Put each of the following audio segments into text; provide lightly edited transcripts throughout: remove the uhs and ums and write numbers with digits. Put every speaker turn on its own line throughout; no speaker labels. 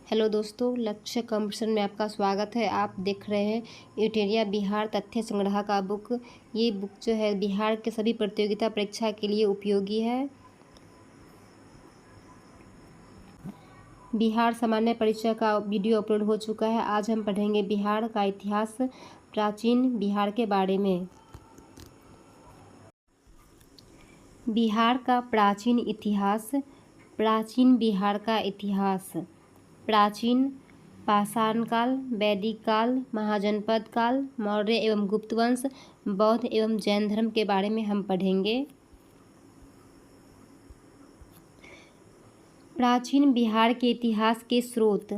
Hello दोस्तों, लक्ष्य competition में आपका स्वागत है। आप देख रहे हैं यूटेरिया बिहार तथ्य संग्रह का बुक। ये बुक जो है बिहार के सभी प्रतियोगिता परीक्षा के लिए उपयोगी है। बिहार सामान्य परीक्षा का वीडियो अपलोड हो चुका है। आज हम पढ़ेंगे बिहार का इतिहास, प्राचीन बिहार के बारे में। बिहार का प्राचीन इतिहास। प्राचीन बिहार का इतिहास। प्राचीन पाषाण काल, वैदिक काल, महाजनपद काल, मौर्य एवं गुप्त वंश, बौद्ध एवं जैन धर्म के बारे में हम पढ़ेंगे। प्राचीन बिहार के इतिहास के स्रोत।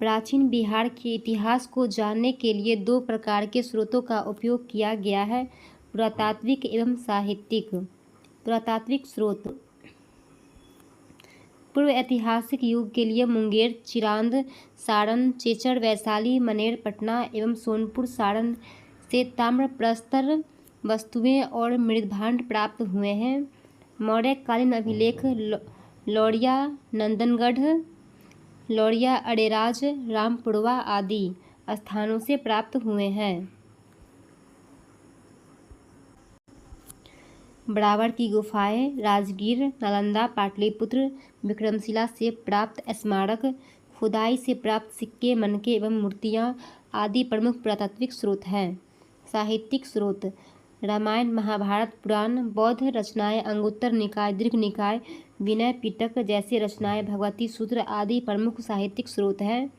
प्राचीन बिहार के इतिहास को जानने के लिए दो प्रकार के स्रोतों का उपयोग किया गया है, पुरातात्विक एवं साहित्यिक। पुरातात्विक स्रोत। पूर्व ऐतिहासिक युग के लिए मुंगेर, चिरांद, सारण, चेचर, वैशाली, मनेर, पटना एवं सोनपुर सारण से ताम्र प्रस्तर वस्तुएं और मृदभांड प्राप्त हुए हैं। मौर्यकालीन अभिलेख लौरिया नंदनगढ़, लौरिया अडेराज, रामपुरवा आदि स्थानों से प्राप्त हुए हैं। बराबर की गुफाएं, राजगीर, नालंदा, पाटलिपुत्र, विक्रमशिला से प्राप्त स्मारक, खुदाई से प्राप्त सिक्के, मनके एवं मूर्तियां आदि प्रमुख पुरातात्विक स्रोत हैं। साहित्यिक स्रोत। रामायण, महाभारत, पुराण, बौद्ध रचनाएं, अंगुत्तर निकाय, दीर्घ निकाय, विनय पिटक जैसे रचनाएं, भगवती सूत्र आदि प्रमुख साहित्यिक स्रोत हैं।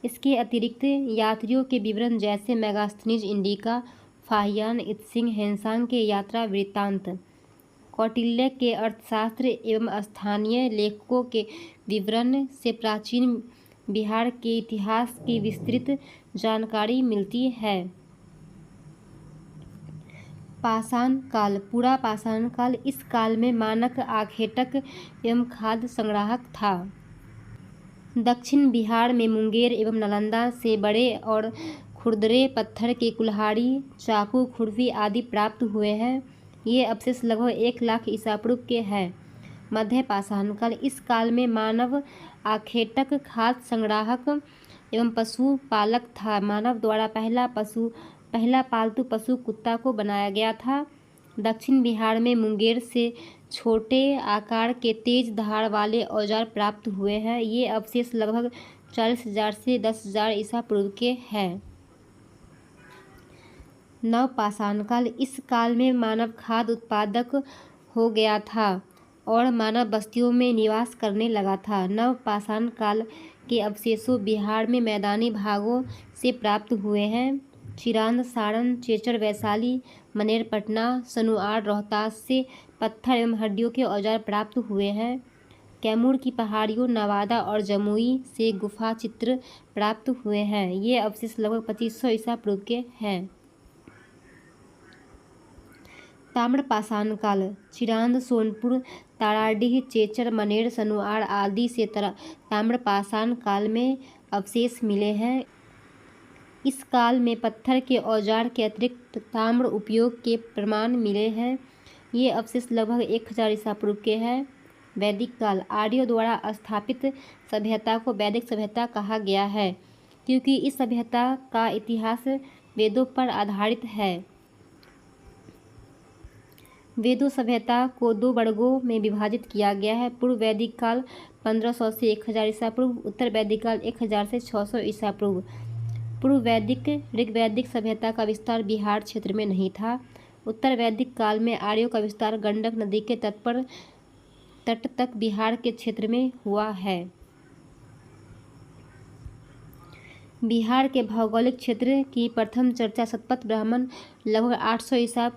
इसके अतिरिक्त यात्रियों के विवरण जैसे Megasthenes indica, Fahien, Itsing, Hiuen Tsang के यात्रा वृत्तांत, कौटिल्य के अर्थशास्त्र एवं स्थानीय लेखकों के विवरण से प्राचीन बिहार के इतिहास की विस्तृत जानकारी मिलती है। पाषाण काल। पूरा पाषाण काल। इस काल में मानक आखेटक एवं खाद्य संग्राहक था। दक्षिण बिहार में मुंगेर एवं नालंदा से बड़े और खुरदरे पत्थर के कुल्हाड़ी, चाकू, खुरपी आदि प्राप्त हुए हैं। ये अवशेष लगभग 1 लाख ईसा पूर्व के हैं। मध्य पाषाण काल। इस काल में मानव आखेटक, खाद्य संग्राहक एवं पशु पालक था। मानव द्वारा पहला पालतू पशु कुत्ता को बनाया गया था। दक्षिण बिहार में मुंगेर से छोटे आकार के तेज धार वाले औजार प्राप्त हुए हैं। ये अवशेष लगभग 40,000 से 10,000 ईसा पूर्व के हैं। नवपाषाण काल। इस काल में मानव खाद्य उत्पादक हो गया था और मानव बस्तियों में निवास करने लगा था। नवपाषाण काल के अवशेषों बिहार में मैदानी भागों से प्राप्त हुए हैं। चिरांद, सारण, चेचर, वैशाली, मनेर, पटना, सनुआर, रोहतास से पत्थर एवं हड्डियों के औजार प्राप्त हुए हैं। कैमूर की पहाड़ियों, नवादा और जमुई से गुफा चित्र प्राप्त हुए हैं। ये अवशेष लगभग 2500 ईसा पूर्व के हैं। ताम्रपाषाण काल। चिरांद, सोनपुर, ताराडीह, चेचर, मनेर, सनुआर आदि से ताम्रपाषाण काल में अवशेष मिले हैं। इस काल में पत्थर के औजार के अतिरिक्त ताम्र उपयोग के प्रमाण मिले हैं। ये अवशेष लगभग 1000 ईसा पूर्व के हैं। वैदिक काल। आर्यों द्वारा स्थापित सभ्यता को वैदिक सभ्यता कहा गया है क्योंकि इस सभ्यता का इतिहास वेदों पर आधारित है। वेदों सभ्यता को 2 वर्गों में विभाजित किया गया है। पूर्व वैदिक काल 1500 से 1000 ईसा पूर्व, उत्तर वैदिक काल 1000 से 600 ईसा पूर्व। पूर्व वैदिक ऋग्वैदिक सभ्यता का विस्तार बिहार क्षेत्र में नहीं था। उत्तर वैदिक काल में आर्यों का विस्तार गंडक नदी के तट तक बिहार के क्षेत्र में हुआ है। बिहार के भौगोलिक क्षेत्र की प्रथम चर्चा शतपथ ब्राह्मण लगभग 800 ईसा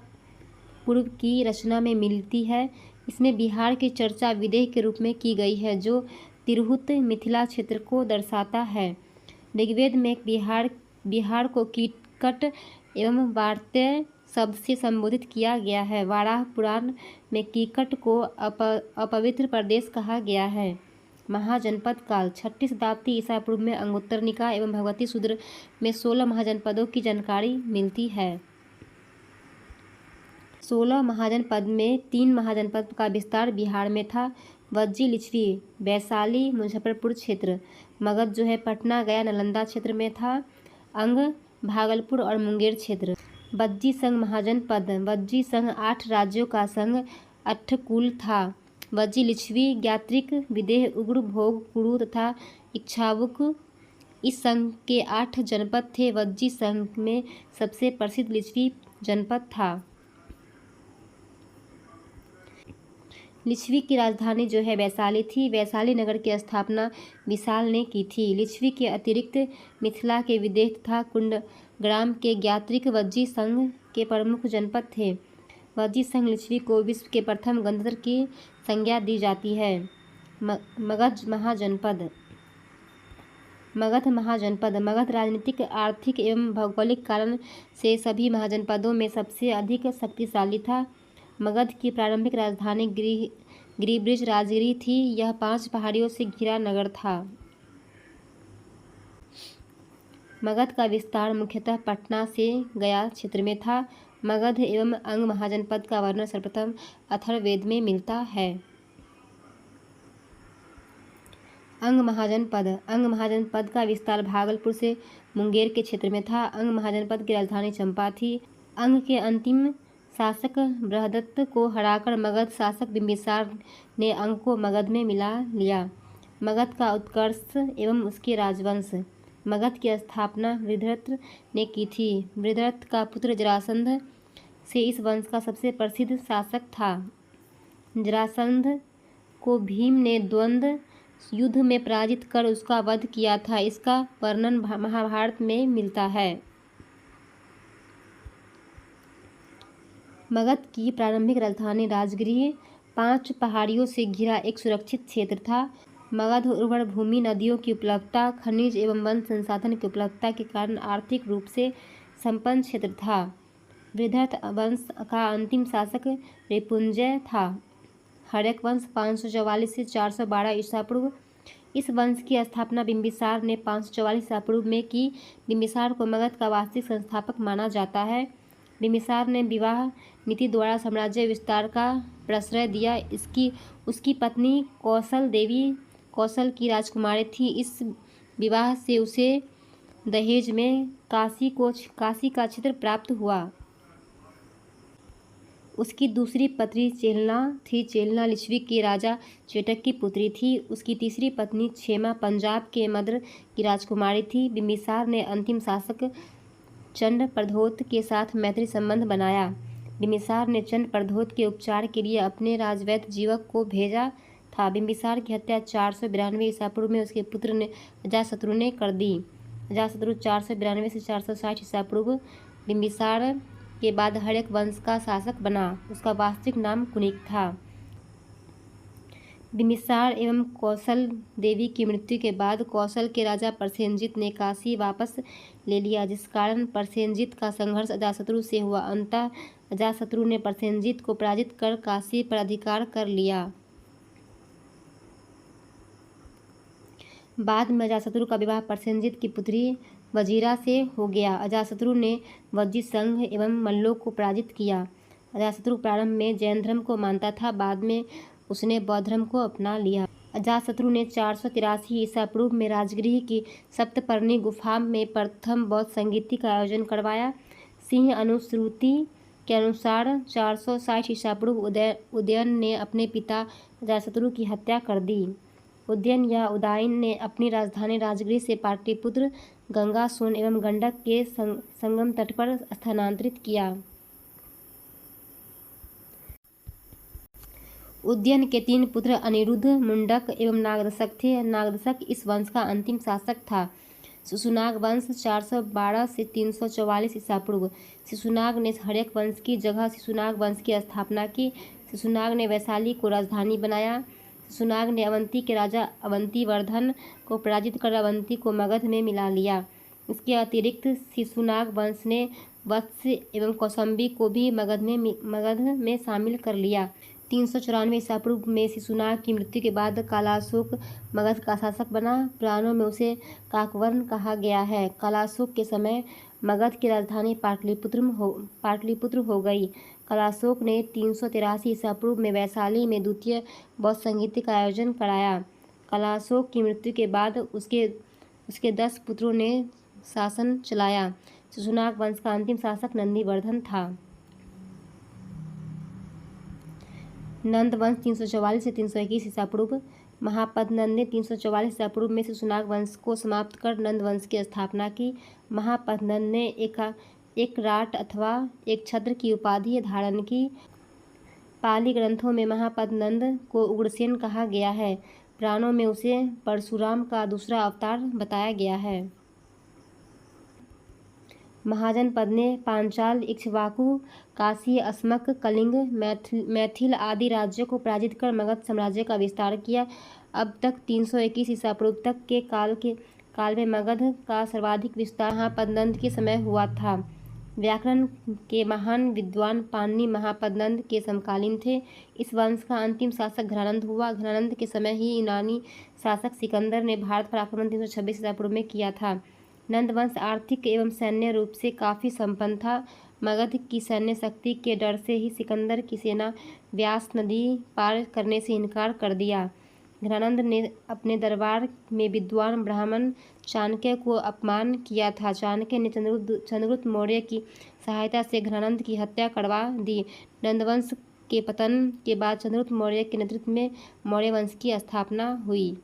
पूर्व की रचना में मिलती है। इसमें बिहार की चर्चा विदेह के रूप में की गई है जो तिरहुत मिथिला क्षेत्र को दर्शाता है। ऋग्वेद में बिहार को कीकट एवं वार्त्य शब्द से संबोधित किया गया है। वाराह पुराण में कीकट को अपवित्र प्रदेश कहा गया है। महाजनपद काल। 6ठी शताब्दी ईसा पूर्व में अंगुत्तर निकाय एवं भगवती सूत्र में 16 महाजनपदों की जानकारी मिलती है। 16 महाजनपद में 3 महाजनपद का विस्तार बिहार में था। वज्जी लिच्छवी वैशाली मुजफ्फरपुर क्षेत्र। मगध जो है पटना गया नालंदा क्षेत्र में था। अंग भागलपुर और मुंगेर क्षेत्र। वज्जी संघ महाजनपद वज्जी संघ 8 राज्यों का संघ अट्ठकुल था। वज्जी लिच्छवी ज्ञात्रिक विदेह उग्र भोग कुरु तथा इक्ष्वाकुक इस संघ के 8 जनपद थे। वज्जी संघ में सबसे प्रसिद्ध लिच्छवी जनपद था। लिच्छवी की राजधानी जो है वैशाली थी। वैशाली नगर की स्थापना विशाल ने की थी। लिच्छवी के अतिरिक्त मिथिला के विदेह तथा कुंडग्राम के ज्ञात्रिक वज्जी संघ के प्रमुख जनपद थे। वज्जी संघ लिच्छवी को विश्व के प्रथम गणतंत्र की संज्ञा दी जाती है। मगध महाजनपद मगध राजनीतिक, आर्थिक एवं भौगोलिक कारण से सभी महाजनपदों में सबसे अधिक शक्तिशाली था। मगध की प्रारंभिक राजधानी गिरिब्रिज राजगिरी थी। यह 5 पहाड़ियों से घिरा नगर था। मगध का विस्तार मुख्यतः पटना से गया क्षेत्र में था। मगध एवं अंग महाजनपद का वर्णन सर्वप्रथम अथर्ववेद में मिलता है। अंग महाजनपद का विस्तार भागलपुर से मुंगेर के क्षेत्र में था। अंग महाजनपद की राजधानी चंपा थी। अंग के अंतिम शासक बृहदत्त को हराकर मगध शासक बिंबिसार ने अंग को मगध में मिला लिया। मगध का उत्कर्ष एवं उसके राजवंश। मगध की स्थापना वृद्धरथ ने की थी। वृद्धरथ का पुत्र जरासंध से इस वंश का सबसे प्रसिद्ध शासक था। जरासंध को भीम ने द्वंद्व युद्ध में पराजित कर उसका वध किया था। इसका वर्णन महाभारत में मिलता है। मगध की प्रारंभिक राजधानी राजगिरी 5 पहाड़ियों से घिरा एक सुरक्षित क्षेत्र था। मगध उर्वर भूमि, नदियों की उपलब्धता, खनिज एवं वन संसाधन की उपलब्धता के कारण आर्थिक रूप से संपन्न क्षेत्र था। वृद्धरथ वंश का अंतिम शासक रिपुंजय था। हर्यक वंश 544 से 412 ईसा पूर्व। इस वंश की स्थापना बिंबिसार ने 544 ईसा पूर्व में की। बिंबिसार को मगध का वास्तविक संस्थापक माना जाता है। बिंबिसार ने विवाह नीति द्वारा साम्राज्य विस्तार का प्रश्रय दिया। उसकी पत्नी कौशल देवी कौशल की राजकुमारी थी। इस विवाह से उसे दहेज में काशी का क्षेत्र प्राप्त हुआ। उसकी दूसरी पत्नी चेलना थी। चेलना लिच्छवी के राजा चेटक की पुत्री थी। उसकी तीसरी पत्नी क्षेमा पंजाब के मद्र की राजकुमारी थी। बिंबिसार ने अंतिम शासक चंड प्रद्योत के साथ मैत्री संबंध बनाया। बिंबिसार ने चंड प्रद्योत के उपचार के लिए अपने राजवैद्य जीवक को भेजा था। बिंबिसार की हत्या 492 ईसा पूर्व में उसके पुत्र अजातशत्रु ने कर दी। अजातशत्रु 492 से 460 ईसा पूर्व बिंबिसार के बाद हर्यक वंश का शासक बना। उसका वास्तविक नाम कुनिक था। बिंबिसार एवं कौशल देवी की मृत्यु के बाद कौशल के राजा प्रसेनजित ने काशी वापस ले लिया, जिस कारण प्रसेनजित का संघर्ष अजातशत्रु से हुआ। अंततः अजातशत्रु ने प्रसेनजित को पराजित कर काशी पर अधिकार कर लिया। बाद में अजातशत्रु का विवाह प्रसेनजित की पुत्री वजीरा से हो गया। अजातशत्रु ने वज्जी संघ एवं मल्लों को पराजित किया। अजातशत्रु प्रारंभ में जैन धर्म को मानता था, बाद में उसने बौद्ध धर्म को अपना लिया। अजातशत्रु ने 483 ईसा पूर्व में राजगिरी की सप्तपर्णी गुफा में प्रथम बौद्ध संगीति का आयोजन करवाया। सिंह अनुश्रुति के अनुसार 460 ईसा पूर्व उदयन ने अपने पिता अजातशत्रु की हत्या कर दी। उदयन या उदायन ने अपनी राजधानी राजगिरी से पाटलिपुत्र, गंगा, सोन एवं गंडक के संगम तट पर स्थानांतरित किया। उदयन के 3 पुत्र अनिरुद्ध, मुंडक एवं नागदशक थे। नागदशक इस वंश का अंतिम शासक था। शिशुनाग वंश 412 से 344 ईसा पूर्व। शिशुनाग ने हर्यक वंश की जगह शिशुनाग वंश की स्थापना की। शिशुनाग ने वैशाली को राजधानी बनाया। शिशुनाग ने अवंती के राजा अवंतीवर्धन को पराजित कर अवंती को मगध में मिला लिया। इसके अतिरिक्त शिशुनाग वंश ने वत्स एवं कौशांबी को भी मगध में शामिल कर लिया। 394 ईसा पूर्व में शिशुनाग की मृत्यु के बाद कालाशोक मगध का शासक बना। पुराणों में उसे काकवर्ण कहा गया है। कालाशोक के समय मगध की राजधानी पाटलिपुत्र हो गई। कालाशोक ने 383 ईसा पूर्व में वैशाली में द्वितीय बौद्ध संगीत का आयोजन कराया। कालाशोक की मृत्यु के बाद उसके 10 पुत्रों ने शासन चलाया। शिशुनाग वंश का अंतिम शासक नंदीवर्धन था। नंद वंश 344 से 321 ईसा पूर्व। महापद्नंद ने 344 ईसा पूर्व में शिशुनाग वंश को समाप्त कर नंद वंश की स्थापना की। महापद्नंद ने एक राट अथवा एक छत्र की उपाधि धारण की। पाली ग्रंथों में महापद्नंद को उग्रसेन कहा गया है। पुराणों में उसे परशुराम का दूसरा अवतार बताया गया है। महाजनपद ने पांचाल, इक्ष्वाकु, काशी, अस्मक, कलिंग, मैथिल आदि राज्यों को पराजित कर मगध साम्राज्य का विस्तार किया। अब तक 321 ईसा पूर्व तक के काल में मगध का सर्वाधिक विस्तार महापद्नंद के समय हुआ था। व्याकरण के महान विद्वान पाणिनि महापद्नंद के समकालीन थे। इस वंश का अंतिम शासक घनानंद हुआ। घनानंद के समय ही यूनानी शासक सिकंदर ने भारत पर आक्रमण 326 ईसा पूर्व में किया था। नंद वंश आर्थिक एवं सैन्य रूप से काफ़ी संपन्न था। मगध की सैन्य शक्ति के डर से ही सिकंदर की सेना व्यास नदी पार करने से इनकार कर दिया। घनानंद ने अपने दरबार में विद्वान ब्राह्मण चाणक्य को अपमान किया था। चाणक्य ने चंद्रगुप्त मौर्य की सहायता से घनानंद की हत्या करवा दी। नंदवंश के पतन के बाद चंद्रगुप्त मौर्य के नेतृत्व में मौर्य वंश की स्थापना हुई।